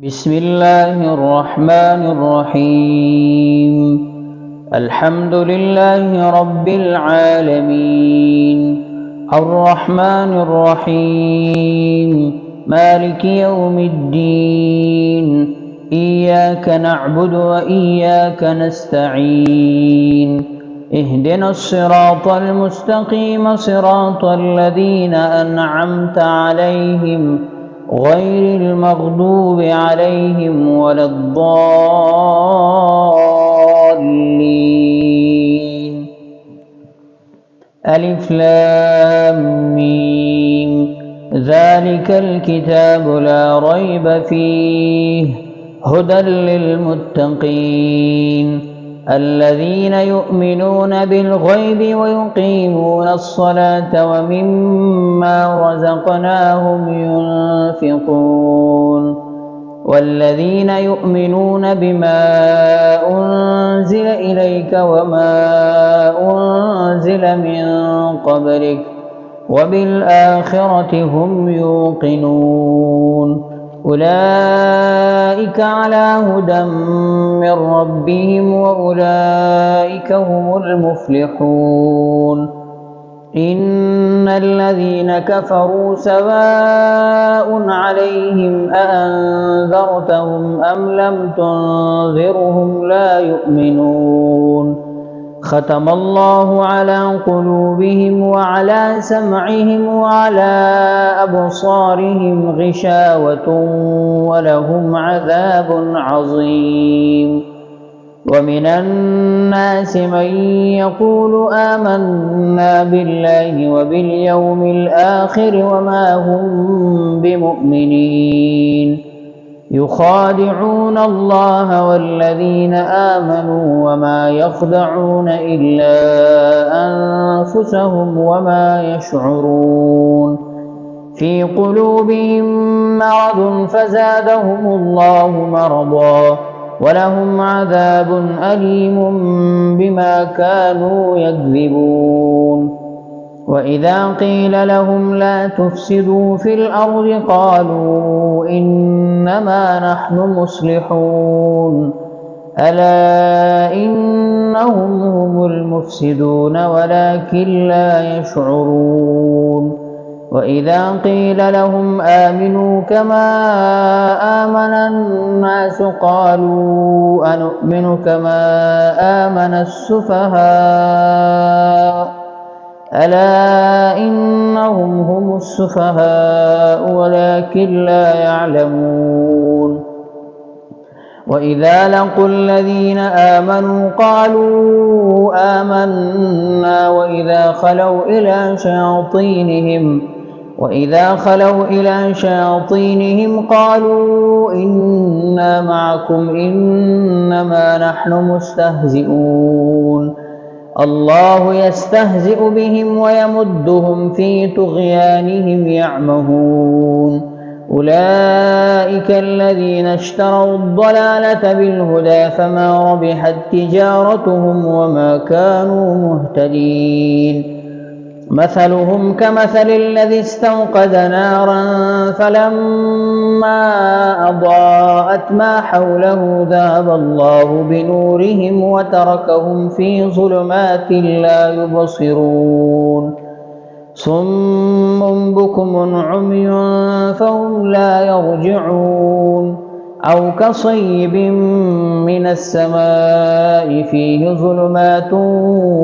بسم الله الرحمن الرحيم. الحمد لله رب العالمين، الرحمن الرحيم، مالك يوم الدين. إياك نعبد وإياك نستعين. اهدنا الصراط المستقيم، صراط الذين أنعمت عليهم غير المغضوب عليهم ولا الضالين. ألف لام ميم. ذلك الكتاب لا ريب فيه هدى للمتقين الذين يؤمنون بالغيب ويقيمون الصلاة ومما رزقناهم ينفقون والذين يؤمنون بما أنزل إليك وما أنزل من قبلك وبالآخرة هم يوقنون. أولئك على هدى من ربهم وأولئك هم المفلحون. إن الذين كفروا سواء عليهم أأنذرتهم أم لم تنذرهم لا يؤمنون. ختم الله على قلوبهم وعلى سمعهم وعلى أبصارهم غشاوة ولهم عذاب عظيم. ومن الناس من يقول آمنا بالله وباليوم الآخر وما هم بمؤمنين. يخادعون الله والذين آمنوا وما يخدعون إلا أنفسهم وما يشعرون. في قلوبهم مرض فزادهم الله مرضا ولهم عذاب أليم بما كانوا يكذبون. وإذا قيل لهم لا تفسدوا في الأرض قالوا إنما نحن مصلحون ألا إنهم هم المفسدون ولكن لا يشعرون. وإذا قيل لهم آمنوا كما آمن الناس قالوا أنؤمن كما آمن السفهاء ألا إنهم هم السفهاء ولكن لا يعلمون. وإذا لقوا الذين آمنوا قالوا آمنا وإذا خلوا إلى شياطينهم قالوا إنا معكم إنما نحن مستهزئون. الله يستهزئ بهم ويمدهم في طغيانهم يعمهون. أولئك الذين اشتروا الضلالة بالهدى فما ربحت تجارتهم وما كانوا مهتدين. مثلهم كمثل الذي استوقد نارا فلما أضاءت ما حوله ذهب الله بنورهم وتركهم في ظلمات لا يبصرون. صم بكم عمي فهم لا يرجعون. أو كصيب من السماء فيه ظلمات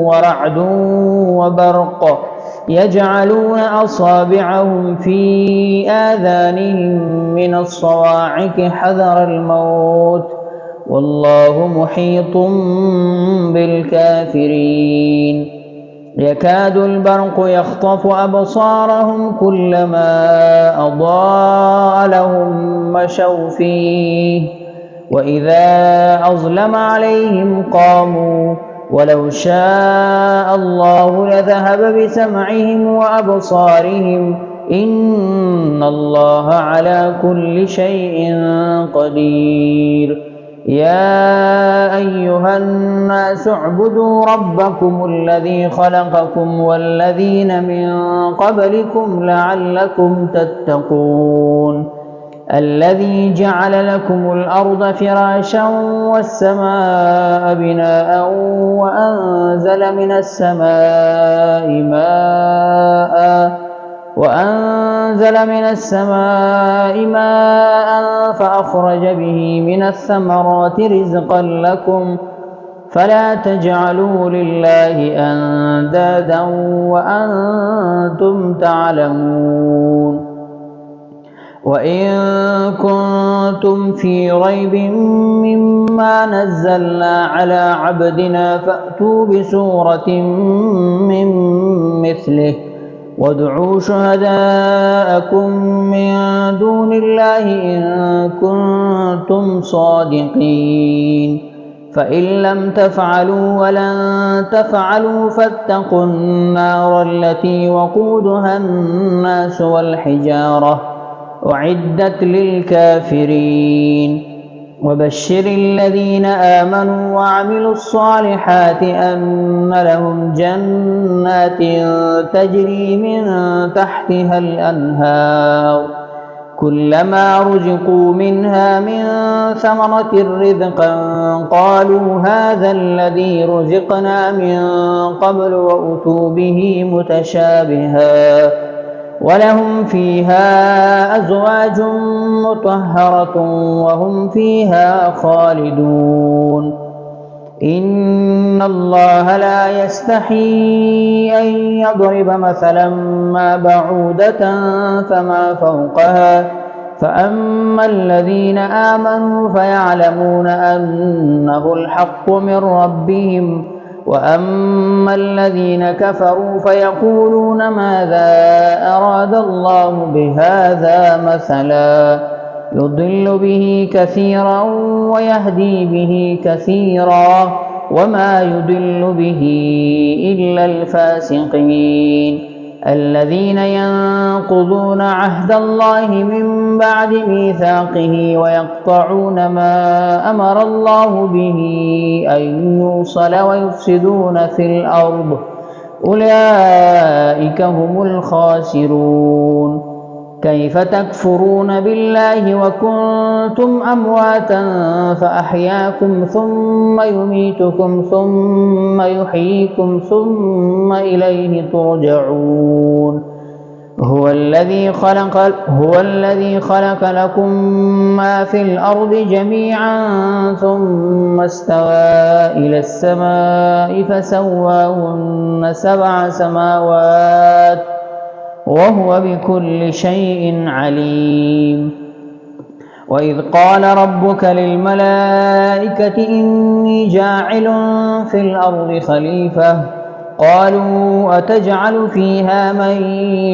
ورعد وبرق يجعلون أصابعهم في آذانهم من الصواعق حذر الموت والله محيط بالكافرين. يكاد البرق يخطف أبصارهم كلما أضاء لهم مشوا فيه وإذا أظلم عليهم قاموا ولو شاء الله لذهب بسمعهم وأبصارهم إن الله على كل شيء قدير. يا أيها الناس اعبدوا ربكم الذي خلقكم والذين من قبلكم لعلكم تتقون الذي جعل لكم الأرض فراشا والسماء بناء وأنزل من السماء ماء فأخرج به من الثمرات رزقا لكم فلا تجعلوا لله أندادا وأنتم تعلمون. وإن كنتم في ريب مما نزلنا على عبدنا فأتوا بسورة من مثله وادعوا شهداءكم من دون الله إن كنتم صادقين فإن لم تفعلوا ولن تفعلوا فاتقوا النار التي وقودها الناس والحجارة أعدت للكافرين. وبشر الذين آمنوا وعملوا الصالحات أن لهم جنات تجري من تحتها الأنهار كلما رزقوا منها من ثمرة رزقا قالوا هذا الذي رزقنا من قبل وأتوا به متشابها ولهم فيها أزواج مطهرة وهم فيها خالدون. إن الله لا يستحيي أن يضرب مثلا ما بعودة فما فوقها فأما الذين آمنوا فيعلمون أنه الحق من ربهم وأما الذين كفروا فيقولون ماذا أراد الله بهذا مثلا يضل به كثيرا ويهدي به كثيرا وما يضل به إلا الفاسقين الذين ينقضون عهد الله من بعد ميثاقه ويقطعون ما أمر الله به أن يوصل ويفسدون في الأرض أولئك هم الخاسرون. كيف تكفرون بالله وكنتم أمواتا فأحياكم ثم يميتكم ثم يحييكم ثم إليه ترجعون. هو الذي خلق لكم ما في الأرض جميعا ثم استوى إلى السماء فسواهن 7 سماوات وهو بكل شيء عليم. وإذ قال ربك للملائكة إني جاعل في الأرض خليفة قالوا أتجعل فيها من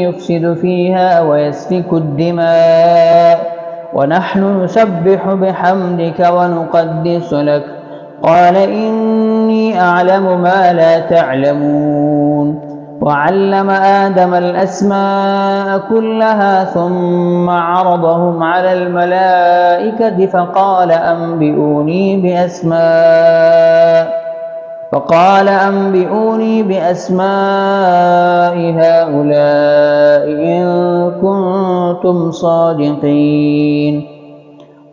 يفسد فيها ويسفك الدماء ونحن نسبح بحمدك ونقدس لك قال إني أعلم ما لا تعلمون. وعلم آدم الأسماء كلها ثم عرضهم على الملائكة فقال أنبئوني بأسماء هؤلاء إن كنتم صادقين.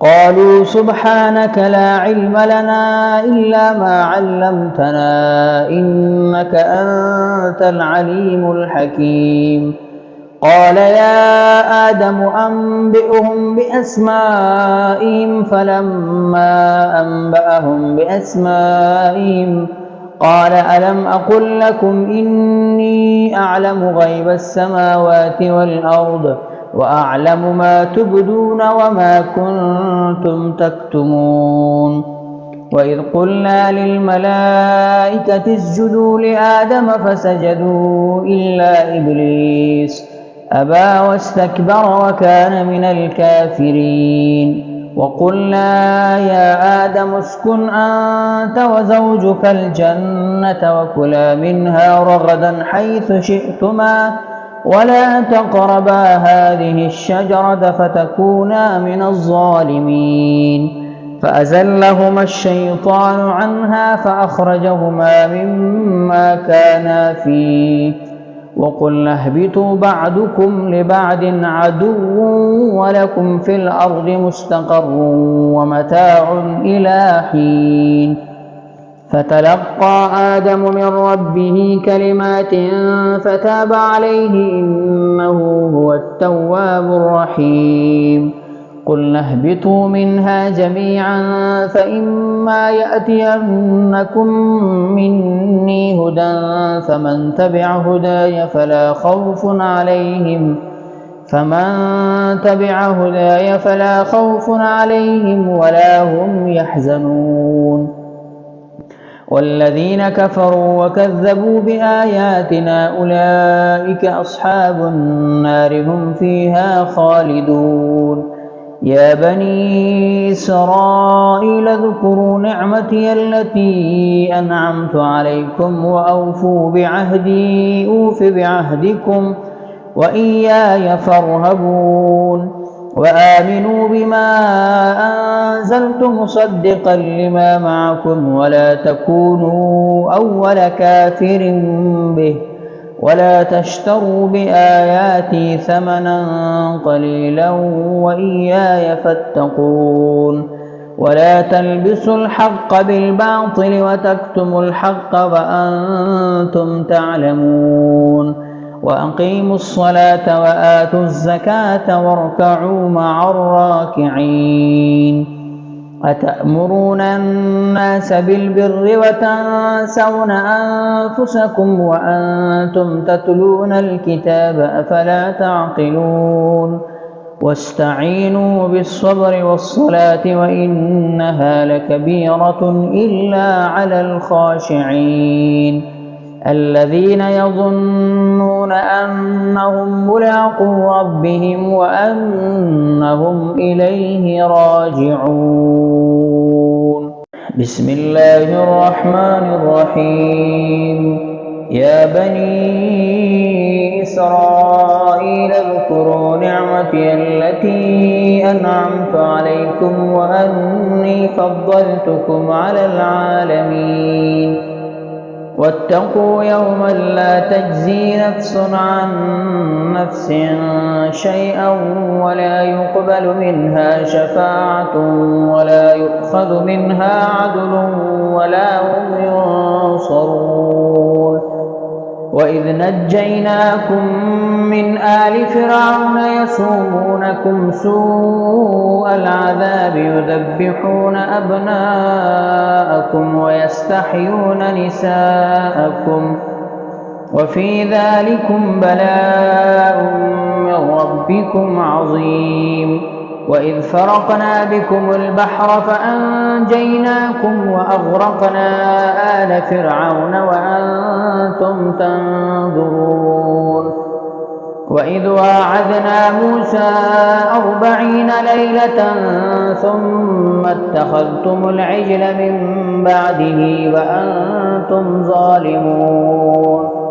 قالوا سبحانك لا علم لنا إلا ما علمتنا إنك أنت العليم الحكيم. قال يا آدم أنبئهم بأسمائهم فلما أنبأهم بأسمائهم قال ألم أقل لكم إني أعلم غيب السماوات والأرض وأعلم ما تبدون وما كنتم تكتمون. وإذ قلنا للملائكة اسجدوا لآدم فسجدوا إلا إبليس أبى واستكبر وكان من الكافرين. وقلنا يا آدم اسكن أنت وزوجك الجنة وكلا منها رغدا حيث شئتما ولا تقربا هذه الشجرة فتكونا من الظالمين. فأزلهما الشيطان عنها فأخرجهما مما كانا فيه وقلنا اهبطوا بعضكم لبعض عدو ولكم في الأرض مستقر ومتاع إلى حين فتلقى آدم من ربه كلمات فتاب عليه إنه هو التواب الرحيم قلنا اهبطوا منها جميعا فإما يأتينكم مني هدى فمن تبع هداي فلا خوف عليهم ولا هم يحزنون والذين كفروا وكذبوا بآياتنا أولئك أصحاب النار هم فيها خالدون يا بني إسرائيل اذكروا نعمتي التي أنعمت عليكم وأوفوا بعهدي أوف بعهدكم وإياي فارهبون وآمنوا بما أنزلت مصدقا لما معكم ولا تكونوا أول كافر به ولا تشتروا بآياتي ثمنا قليلا وإياي فاتقون ولا تلبسوا الحق بالباطل وتكتموا الحق وأنتم تعلمون وأقيموا الصلاة وآتوا الزكاة واركعوا مع الراكعين أتأمرون الناس بالبر وتنسون أنفسكم وأنتم تتلون الكتاب أفلا تعقلون واستعينوا بالصبر والصلاة وإنها لكبيرة إلا على الخاشعين الذين يظنون أنهم ملاقو ربهم وأنهم إليه راجعون بسم الله الرحمن الرحيم يا بني إسرائيل اذكروا نعمتي التي أنعمت عليكم وأني فضلتكم على العالمين واتقوا يوما لا تجزي نفس عن نفس شيئا ولا يقبل منها شفاعة ولا يؤخذ منها عدل ولا هم ينصرون وإذ نجيناكم من آل فرعون يسومونكم سوء العذاب يذبحون أبناءكم ويستحيون نساءكم وفي ذلكم بلاء من ربكم عظيم وإذ فرقنا بكم البحر فأنجيناكم وأغرقنا آل فرعون وأنتم تنظرون وإذ واعدنا موسى 40 ليلة ثم اتخذتم العجل من بعده وأنتم ظالمون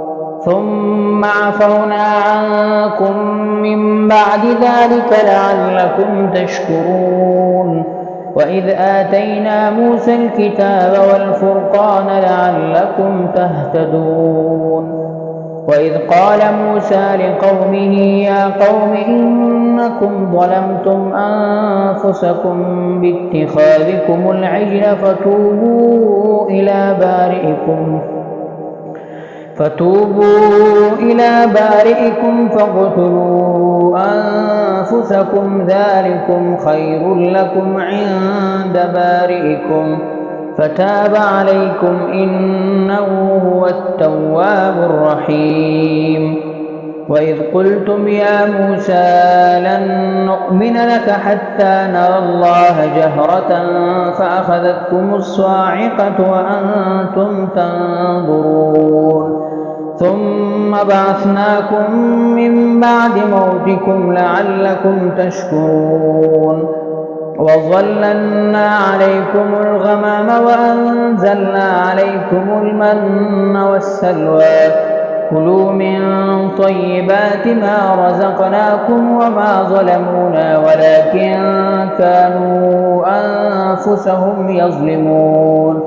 ثم عفونا عنكم من بعد ذلك لعلكم تشكرون وإذ آتينا موسى الكتاب والفرقان لعلكم تهتدون وإذ قال موسى لقومه يا قوم إنكم ظلمتم أنفسكم باتخاذكم العجل فتوبوا إلى بارئكم فاقتلوا أنفسكم ذلكم خير لكم عند بارئكم فتاب عليكم إنه هو التواب الرحيم وإذ قلتم يا موسى لن نؤمن لك حتى نرى الله جهرة فأخذتكم الصاعقة وأنتم تنظرون ثم بعثناكم من بعد موتكم لعلكم تشكرون وظللنا عليكم الغمام وأنزلنا عليكم المن والسلوى كلوا من طيبات ما رزقناكم وما ظلمونا ولكن كانوا أنفسهم يظلمون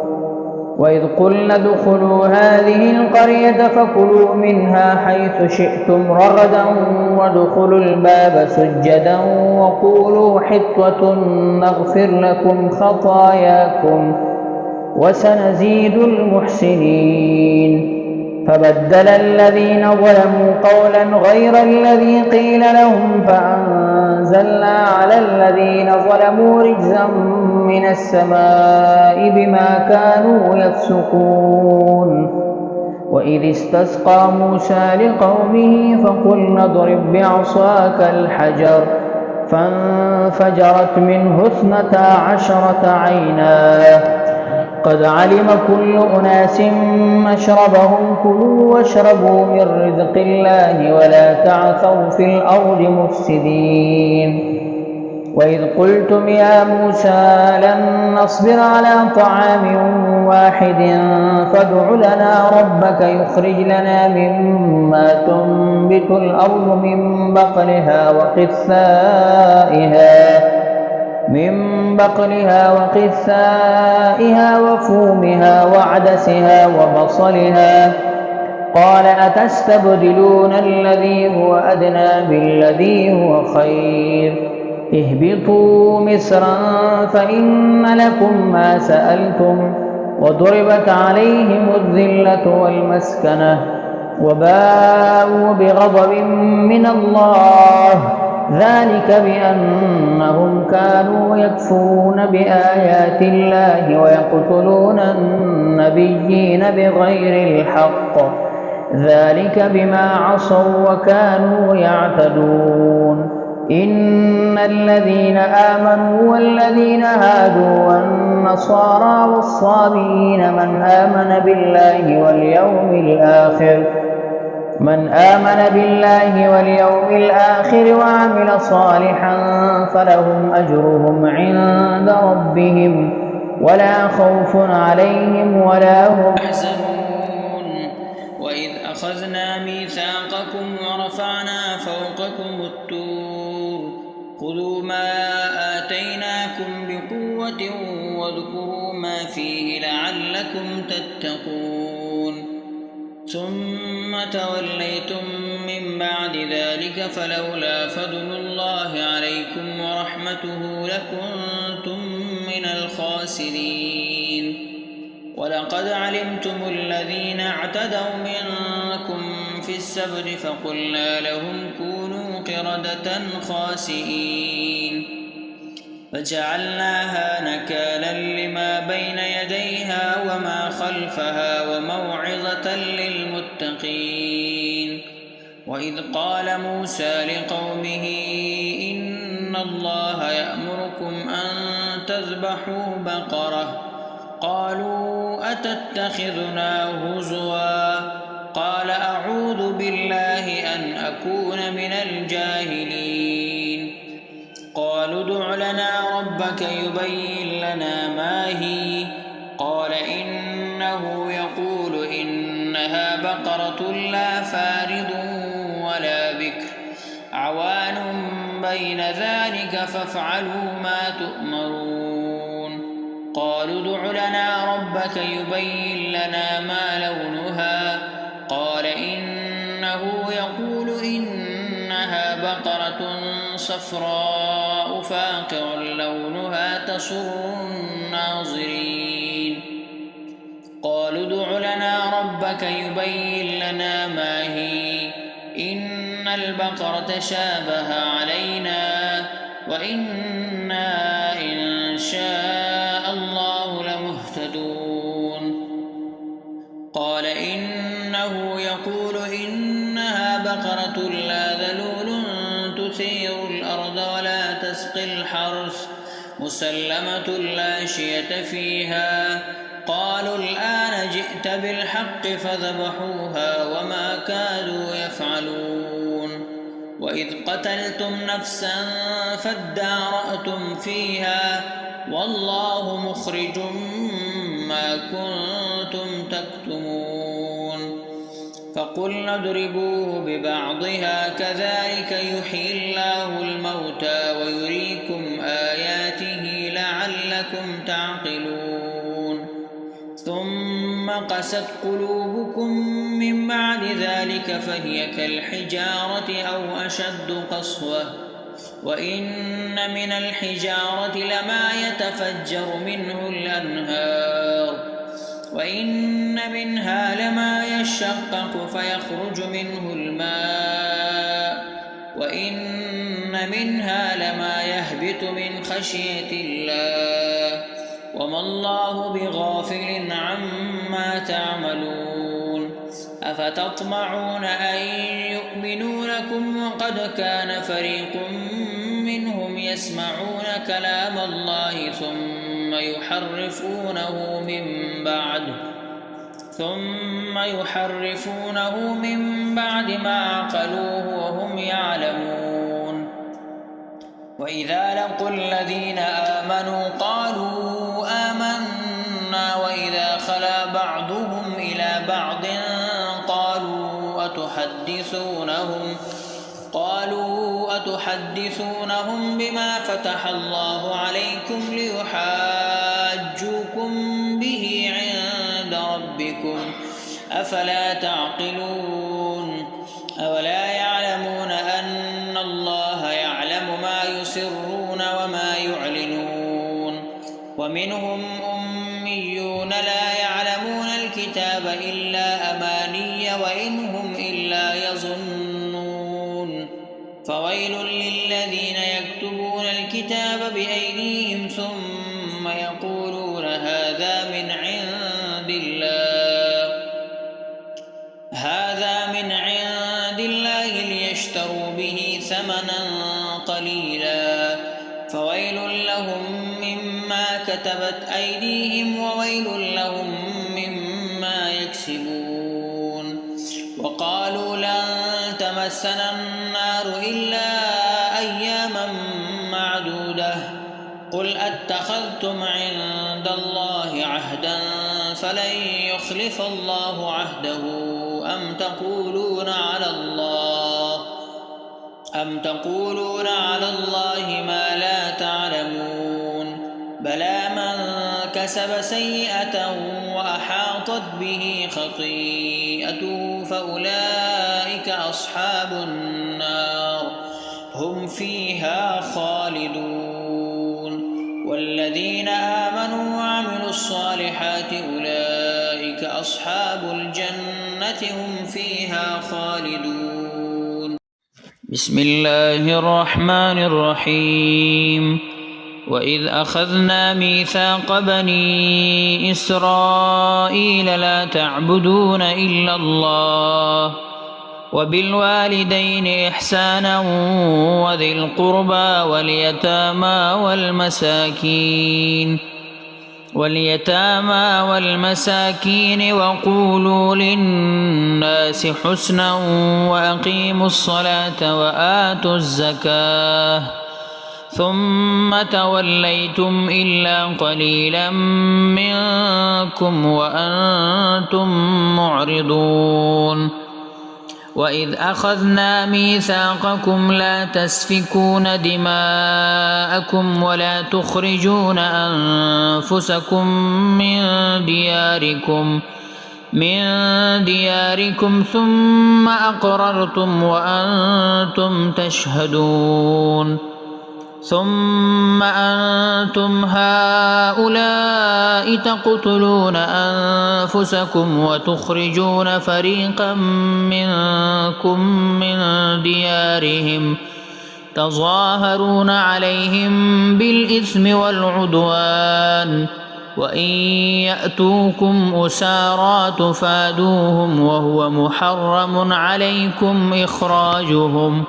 وإذ قلنا ادخلوا هذه القرية فكلوا منها حيث شئتم رغدا وادخلوا الباب سجدا وقولوا حطة نغفر لكم خطاياكم وسنزيد المحسنين. فبدل الذين ظلموا قولا غير الذي قيل لهم فأنزلنا على الذين ظلموا رجزا من السماء بما كانوا يفسقون. وإذ استسقى موسى لقومه فقلنا اضرب بعصاك الحجر فانفجرت منه 12 عينا قد علم كل أناس مشربهم كلوا واشربوا من رزق الله ولا تعثوا في الأرض مفسدين. وإذ قلتم يا موسى لن نصبر على طعام واحد فادع لنا ربك يخرج لنا مما تنبت الأرض من بقلها وقثائها وفومها وعدسها وبصلها قال أتستبدلون الذي هو أدنى بالذي هو خير اهبطوا مصرا فإن لكم ما سألتم وضربت عليهم الذلة والمسكنة وباءوا بغضب من الله ذلك بأنهم كانوا يكفرون بآيات الله ويقتلون النبيين بغير الحق ذلك بما عصوا وكانوا يعتدون. إن الذين آمنوا والذين هادوا والنصارى والصابئين من آمن بالله واليوم الآخر وعمل صالحا فلهم أجرهم عند ربهم ولا خوف عليهم ولا هم يحزنون. وإذ أخذنا ميثاقكم ورفعنا فوقكم الطور خذوا ما آتيناكم بقوة واذكروا ما فيه لعلكم تتقون. ثم توليتم من بعد ذلك فلولا فضل الله عليكم ورحمته لكنتم من الخاسرين. ولقد علمتم الذين اعتدوا منكم في السبت فقلنا لهم كونوا قردة خاسئين فجعلناها نكالا لما بين يديها وما خلفها وموعظة للمتقين. وإذ قال موسى لقومه إن الله يأمركم أن تذبحوا بقرة قالوا أتتخذنا هزوا قال أعوذ بالله أن أكون من الجاهلين. قالوا ادع لنا ربك يبين لنا ما هي قال إنه يقول إنها بقرة لا فارض ولا بكر عوان بين ذلك فافعلوا ما تؤمرون. قالوا ادع لنا ربك يبين لنا ما لونها قال إنه يقول إنها بقرة صفراء فاقع لونها تسر الناظرين. قالوا ادع لنا ربك يبين لنا ما هي إن البقرة شابه علينا وإنا إن شاء الله لمهتدون. قال إنه يقول إنها بقرة لا ذلول تثير الأرض ولا تسقي الحرث مسلمة لا شية فيها. قالوا الآن جئت بالحق فذبحوها وما كادوا يفعلون. وإذ قتلتم نفسا فادارأتم فيها والله مخرج ما كنتم تكتمون. فقلنا اضربوه ببعضها كذلك يحيي الله الموتى ويريكم آياته لعلكم تعقلون. ثم قست قلوبكم من بعد ذلك فهي كالحجارة أو أشد قسوة وإن من الحجارة لما يتفجر منه الأنهار وإن منها لما يشقق فيخرج منه الماء وإن منها لما يهبط من خشية الله وما الله بغافل عما تعملون أفتطمعون أن يؤمنوا لكم وقد كان فريق منهم يسمعون كلام الله ثم يحرفونه من بعد ما عقلوه وهم يعلمون وإذا لقوا الذين آمنوا قالوا آمنا وإذا خلا بعضهم إلى بعض قالوا أتحدثونهم بما فتح الله عليكم ليحاجوكم به عند ربكم أفلا تعقلون أولا يعلمون أن الله يعلم ما يسرون وما يعلنون ومنهم أميون لا يعلمون الكتاب إلا أماني وإن هم إلا يظنون فويل للذين يكتبون الكتاب بأيديهم ثم يقولون هذا من عند الله ليشتروا به ثمنا قليلا فويل لهم مما كتبت أيديهم وويل لهم مما يكسبون وقالوا لن تمسنا النار إلا أياما معدودة قل أتخذتم عند الله عهدا فلن يخلف الله عهده أم تقولون على الله ما لا تعلمون بلى من كسب سيئة وأحاطت به خطيئته فأولئك أصحاب النار هم فيها خالدون والذين آمنوا وعملوا الصالحات أولئك أصحاب الجنة هم فيها خالدون. بسم الله الرحمن الرحيم. وإذ أخذنا ميثاق بني إسرائيل لا تعبدون إلا الله وبالوالدين إحسانا وذي القربى واليتامى والمساكين وقولوا للناس حسنا وأقيموا الصلاة وآتوا الزكاة ثم توليتم إلا قليلا منكم وأنتم معرضون. وإذ أخذنا ميثاقكم لا تسفكون دماءكم ولا تخرجون أنفسكم من دياركم ثم أقررتم وأنتم تشهدون ثم أنتم هؤلاء تقتلون أنفسكم وتخرجون فريقا منكم من ديارهم تظاهرون عليهم بالإثم والعدوان وإن يأتوكم أسارى تفادوهم وهو محرم عليكم إخراجهم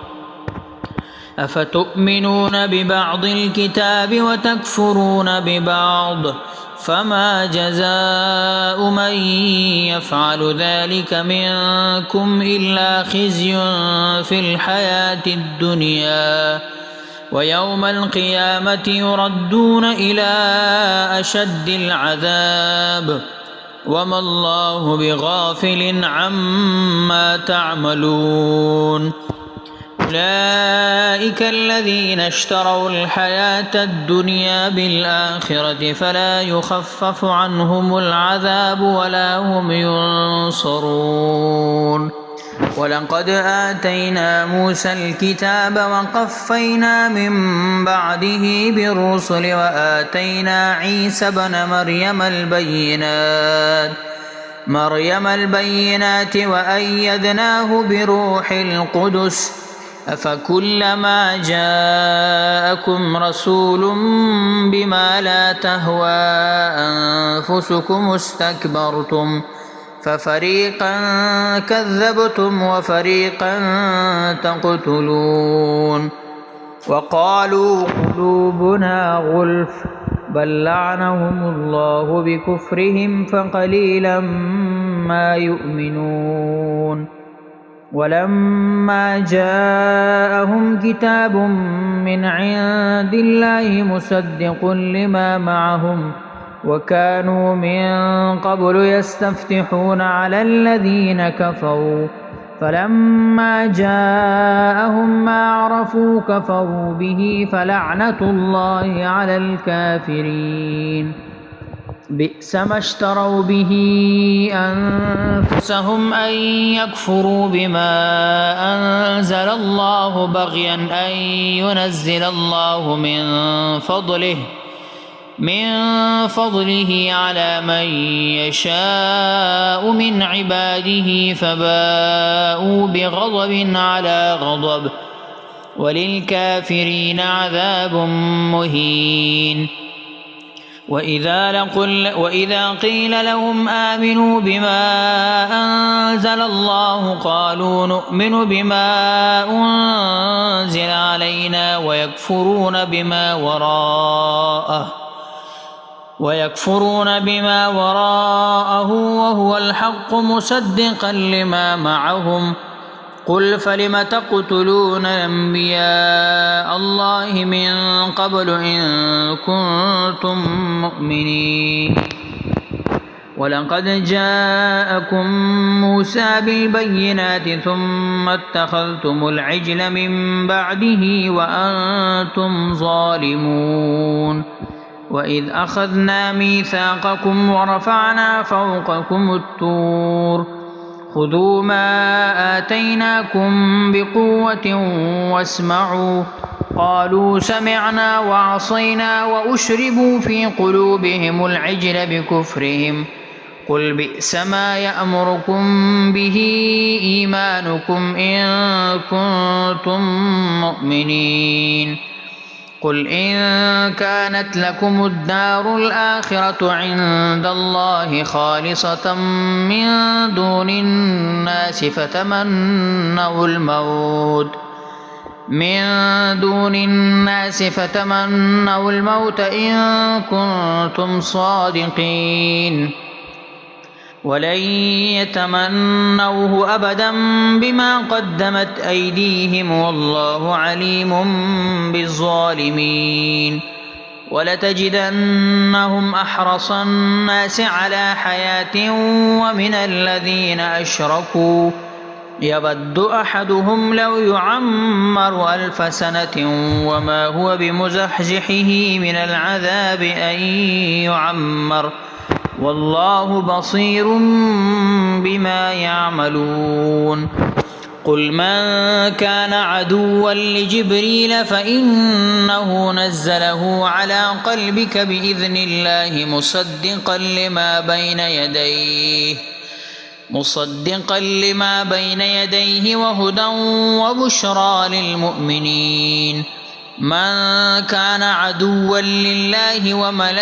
أفتؤمنون ببعض الكتاب وتكفرون ببعض فما جزاء من يفعل ذلك منكم إلا خزي في الحياة الدنيا ويوم القيامة يردون إلى أشد العذاب وما الله بغافل عما تعملون. أولئك الذين اشتروا الحياة الدنيا بالآخرة فلا يخفف عنهم العذاب ولا هم ينصرون. ولقد آتينا موسى الكتاب وقفينا من بعده بالرسل وآتينا عيسى ابن مريم البينات وأيدناه بروح القدس. أفكلما جاءكم رسول بما لا تهوى أنفسكم استكبرتم ففريقا كذبتم وفريقا تقتلون. وقالوا قلوبنا غلف بل لعنهم الله بكفرهم فقليلا ما يؤمنون. ولما جاءهم كتاب من عند الله مصدق لما معهم وكانوا من قبل يستفتحون على الذين كفروا فلما جاءهم ما عرفوا كفروا به فلعنة الله على الكافرين. بئس ما اشتروا به أنفسهم أن يكفروا بما أنزل الله بغيا أن ينزل الله من فضله على من يشاء من عباده فباءوا بغضب على غضب وللكافرين عذاب مهين. وإذا قيل لهم آمنوا بما أنزل الله قالوا نؤمن بما أنزل علينا ويكفرون بما وراءه وهو الحق مصدقا لما معهم. قل فلم تقتلون أنبياء الله من قبل إن كنتم مؤمنين. ولقد جاءكم موسى بالبينات ثم اتخذتم العجل من بعده وأنتم ظالمون. وإذ أخذنا ميثاقكم ورفعنا فوقكم الطور خذوا ما آتيناكم بقوة واسمعوا قالوا سمعنا وعصينا وأشربوا في قلوبهم العجل بكفرهم. قل بئس ما يأمركم به إيمانكم إن كنتم مؤمنين. قل إن كانت لكم الدار الآخرة عند الله خالصة من دون الناس فتمنوا الموت إن كنتم صادقين ولن يتمنوه أبدا بما قدمت أيديهم والله عليم بالظالمين. ولتجدنهم أحرص الناس على حياة ومن الذين أشركوا يود أحدهم لو يعمر 1000 سنة وما هو بمزحزحه من العذاب أن يعمر والله بصير بما يعملون. قل من كان عدوا لجبريل فإنه نزله على قلبك بإذن الله مصدقا لما بين يديه وهدى وبشرى للمؤمنين. من كان عدوا لله وملائكته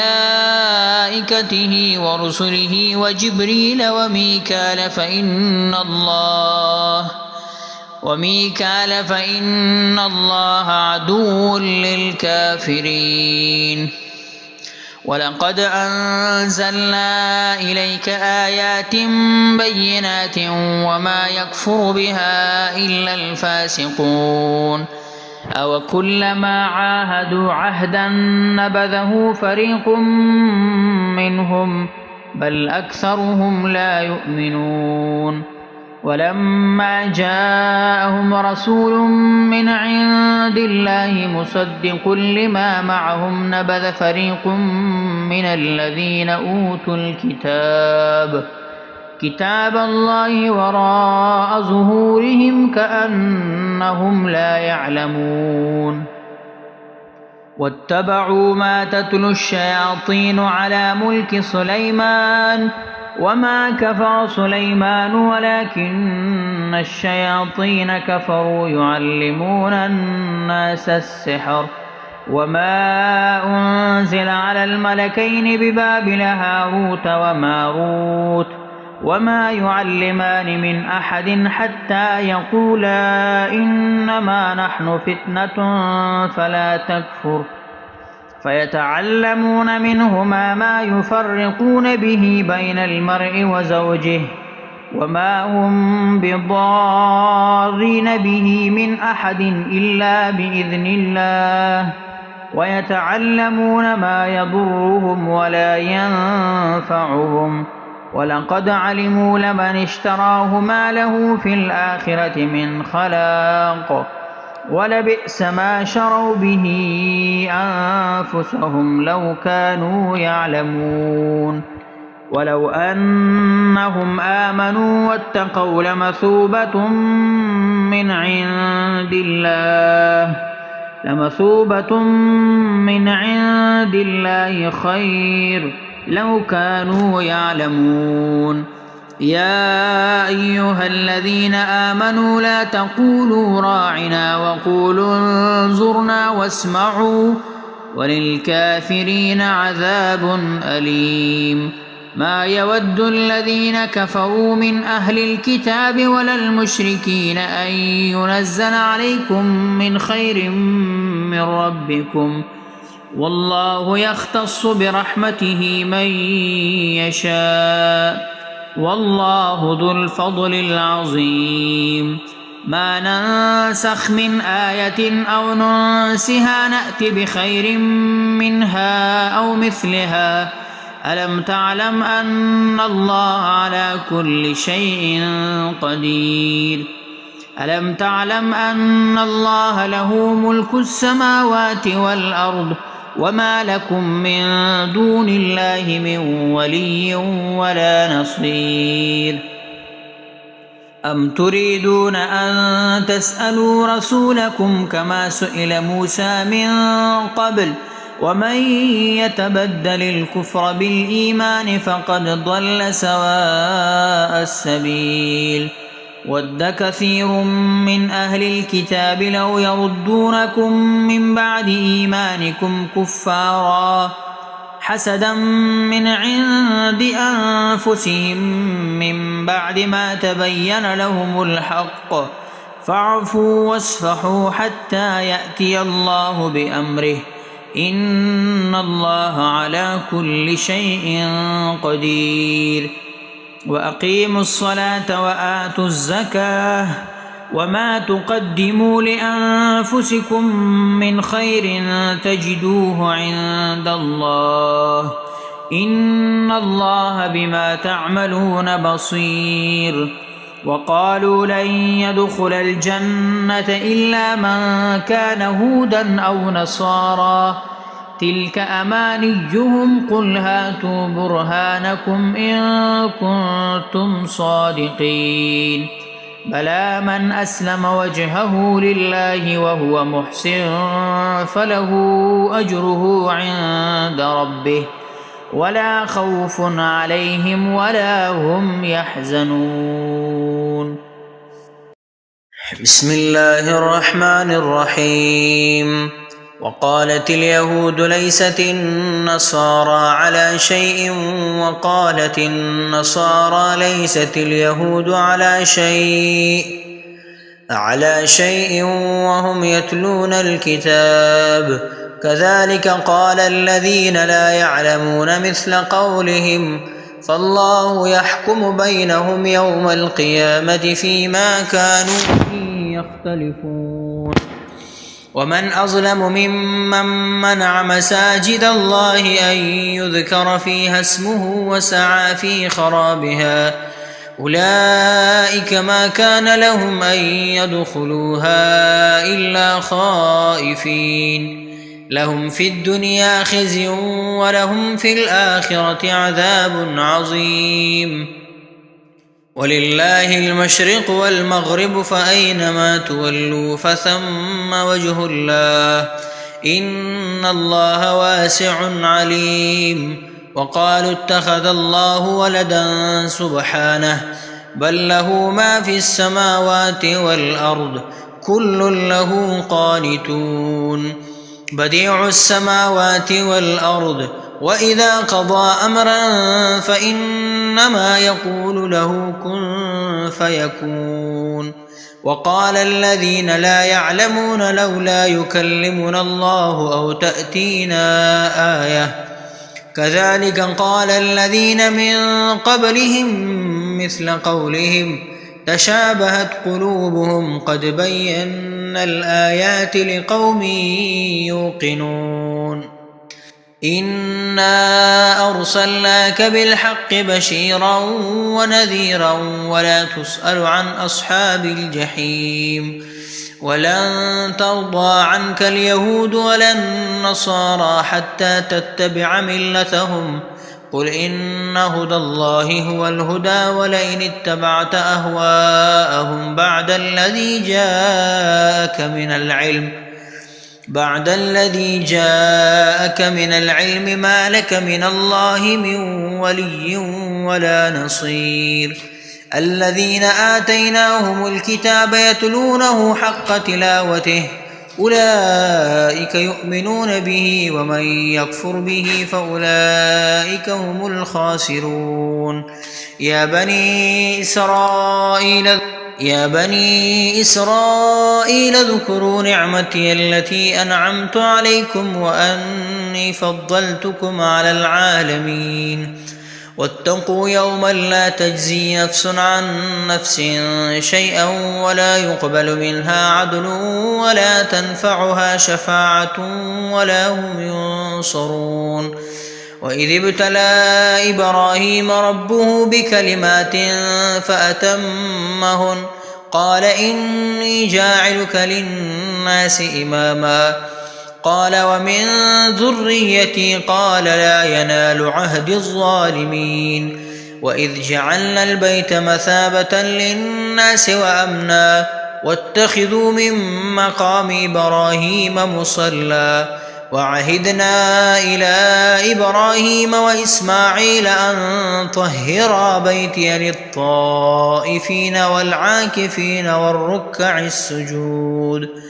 ورسله وجبريل وميكال فإن الله عدو للكافرين. ولقد أنزلنا إليك آيات بينات وما يكفر بها إلا الفاسقون. أوكلما عاهدوا عهدا نبذه فريق منهم بل أكثرهم لا يؤمنون. ولما جاءهم رسول من عند الله مصدق لما معهم نبذ فريق من الذين أوتوا كتاب الله وراء ظهورهم كأنهم لا يعلمون واتبعوا ما تتلو الشياطين على ملك سليمان وما كفر سليمان ولكن الشياطين كفروا يعلمون الناس السحر وما أنزل على الملكين ببابل هاروت وماروت وما يعلمان من أحد حتى يقولا إنما نحن فتنة فلا تكفر فيتعلمون منهما ما يفرقون به بين المرء وزوجه وما هم بضارين به من أحد إلا بإذن الله ويتعلمون ما يضرهم ولا ينفعهم ولقد علموا لمن اشتراه ما له في الآخرة من خلاق ولبئس ما شروا به أنفسهم لو كانوا يعلمون ولو أنهم آمنوا واتقوا لمثوبة من عند الله خير لو كانوا يعلمون يا أيها الذين آمنوا لا تقولوا راعنا وقولوا انظرنا واسمعوا وللكافرين عذاب أليم ما يود الذين كفروا من أهل الكتاب ولا المشركين أن ينزل عليكم من خير من ربكم والله يختص برحمته من يشاء والله ذو الفضل العظيم ما ننسخ من آية أو ننسها نأت بخير منها أو مثلها ألم تعلم أن الله على كل شيء قدير ألم تعلم أن الله له ملك السماوات والأرض وما لكم من دون الله من ولي ولا نصير أم تريدون أن تسألوا رسولكم كما سئل موسى من قبل ومن يتبدل الكفر بالإيمان فقد ضل سواء السبيل ود كثير من أهل الكتاب لو يردونكم من بعد إيمانكم كفارا حسدا من عند أنفسهم من بعد ما تبين لهم الحق فاعفوا واصفحوا حتى يأتي الله بأمره إن الله على كل شيء قدير وأقيموا الصلاة وآتوا الزكاة وما تقدموا لأنفسكم من خير تجدوه عند الله إن الله بما تعملون بصير وقالوا لن يدخل الجنة إلا من كان هودا أو نصارى تلك أمانيهم قل هاتوا برهانكم إن كنتم صادقين بلى من أسلم وجهه لله وهو محسن فله أجره عند ربه ولا خوف عليهم ولا هم يحزنون بسم الله الرحمن الرحيم وقالت اليهود ليست النصارى على شيء وقالت النصارى ليست اليهود على شيء وهم يتلون الكتاب كذلك قال الذين لا يعلمون مثل قولهم فالله يحكم بينهم يوم القيامة فيما كانوا فيه يختلفون ومن أظلم ممن منع مساجد الله أن يذكر فيها اسمه وسعى في خرابها أولئك ما كان لهم أن يدخلوها إلا خائفين لهم في الدنيا خزي ولهم في الآخرة عذاب عظيم ولله المشرق والمغرب فأينما تولوا فثم وجه الله إن الله واسع عليم وقالوا اتخذ الله ولدا سبحانه بل له ما في السماوات والأرض كل له قانتون بديع السماوات والأرض وإذا قضى أمرا فإنما يقول له كن فيكون وقال الذين لا يعلمون لولا يكلمنا الله أو تأتينا آية كذلك قال الذين من قبلهم مثل قولهم تشابهت قلوبهم قد بينا الآيات لقوم يوقنون إنا أرسلناك بالحق بشيرا ونذيرا ولا تسأل عن أصحاب الجحيم ولن ترضى عنك اليهود ولا النصارى حتى تتبع ملتهم قل إن هدى الله هو الهدى ولئن اتبعت أهواءهم بعد الذي جاءك من العلم ما لك من الله من ولي ولا نصير الذين آتيناهم الكتاب يتلونه حق تلاوته أولئك يؤمنون به ومن يكفر به فأولئك هم الخاسرون يا بني إسرائيل اذكروا نعمتي التي أنعمت عليكم وأني فضلتكم على العالمين واتقوا يوما لا تجزي نفس عن نفس شيئا ولا يقبل منها عدل ولا تنفعها شفاعة ولا هم ينصرون وإذ ابتلى إبراهيم ربه بكلمات فأتمهن قال إني جاعلك للناس إماما قال ومن ذريتي قال لا ينال عهد الظالمين وإذ جعلنا البيت مثابة للناس وأمنا واتخذوا من مقام إبراهيم مصلى وعهدنا إلى إبراهيم وإسماعيل أن طهرا بيتي للطائفين والعاكفين والركع السجود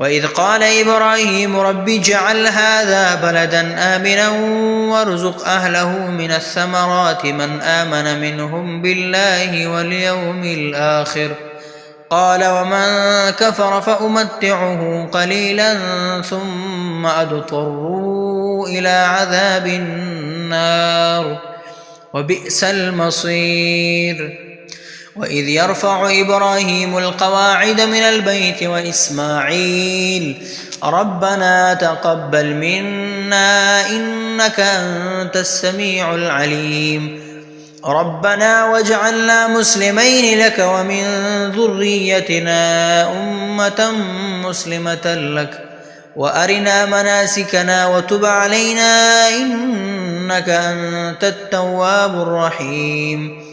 وإذ قال إبراهيم رب اجعل هذا بلدا آمنا وارزق أهله من الثمرات من آمن منهم بالله واليوم الآخر قال ومن كفر فأمتعه قليلا ثم أضطره إلى عذاب النار وبئس المصير وإذ يرفع إبراهيم القواعد من البيت وإسماعيل ربنا تقبل منا إنك أنت السميع العليم ربنا واجعلنا مسلمين لك ومن ذريتنا أمة مسلمة لك وأرنا مناسكنا وتب علينا إنك أنت التواب الرحيم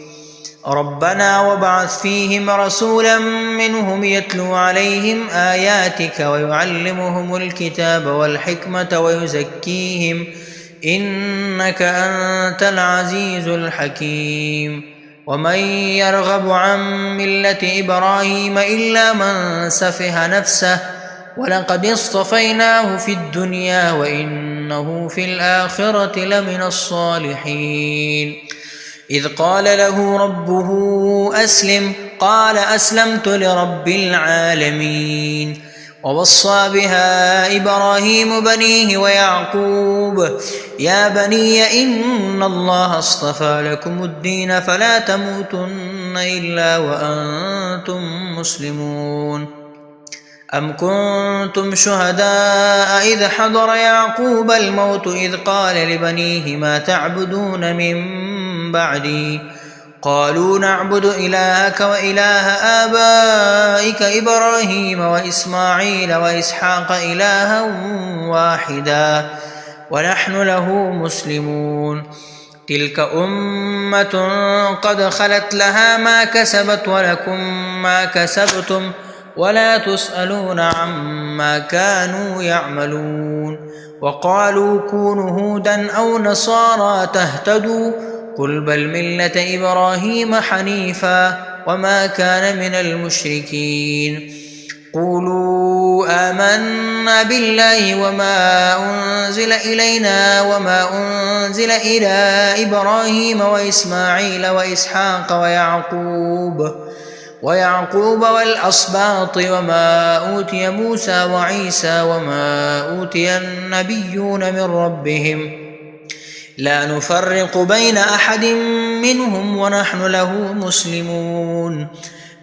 ربنا وابعث فيهم رسولا منهم يتلو عليهم آياتك ويعلمهم الكتاب والحكمة ويزكيهم إنك أنت العزيز الحكيم ومن يرغب عن ملة إبراهيم إلا من سفه نفسه ولقد اصطفيناه في الدنيا وإنه في الآخرة لمن الصالحين إذ قال له ربه أسلم قال أسلمت لرب العالمين ووصى بها إبراهيم بنيه ويعقوب يا بني إن الله اصطفى لكم الدين فلا تموتن إلا وأنتم مسلمون أم كنتم شهداء إذ حضر يعقوب الموت إذ قال لبنيه ما تعبدون من بعدي قالوا نعبد إلهك وإله آبائك إبراهيم وإسماعيل وإسحاق إلها واحدا ونحن له مسلمون تلك أمة قد خلت لها ما كسبت ولكم ما كسبتم ولا تسألون عما كانوا يعملون وقالوا كونوا هودا أو نصارى تهتدوا قل بل ملة إبراهيم حنيفا وما كان من المشركين قولوا آمنا بالله وما أنزل إلينا وما أنزل إلى إبراهيم وإسماعيل وإسحاق ويعقوب والأسباط وما أوتي موسى وعيسى وما أوتي النبيون من ربهم لا نفرق بين أحد منهم ونحن له مسلمون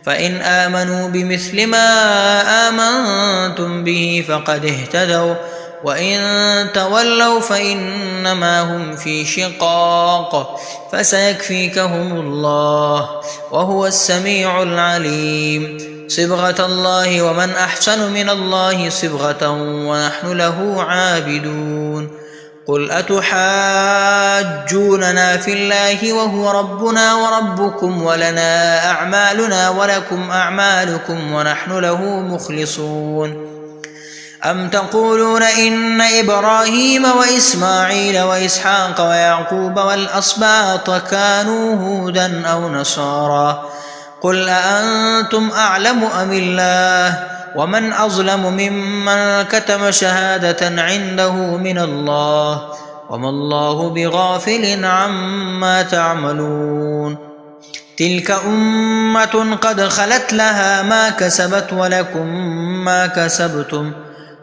فإن آمنوا بمثل ما آمنتم به فقد اهتدوا وإن تولوا فإنما هم في شقاق فسيكفيكهم الله وهو السميع العليم صبغة الله ومن أحسن من الله صبغة ونحن له عابدون قل أتحاجوننا في الله وهو ربنا وربكم ولنا أعمالنا ولكم أعمالكم ونحن له مخلصون أم تقولون إن إبراهيم وإسماعيل وإسحاق ويعقوب والأسباط كانوا هودا أو نصارى قل أأنتم أعلم أم الله ومن أظلم ممن كتم شهادة عنده من الله وما الله بغافل عما تعملون تلك أمة قد خلت لها ما كسبت ولكم ما كسبتم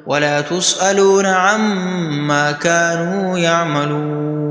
ولا تسألون عما كانوا يعملون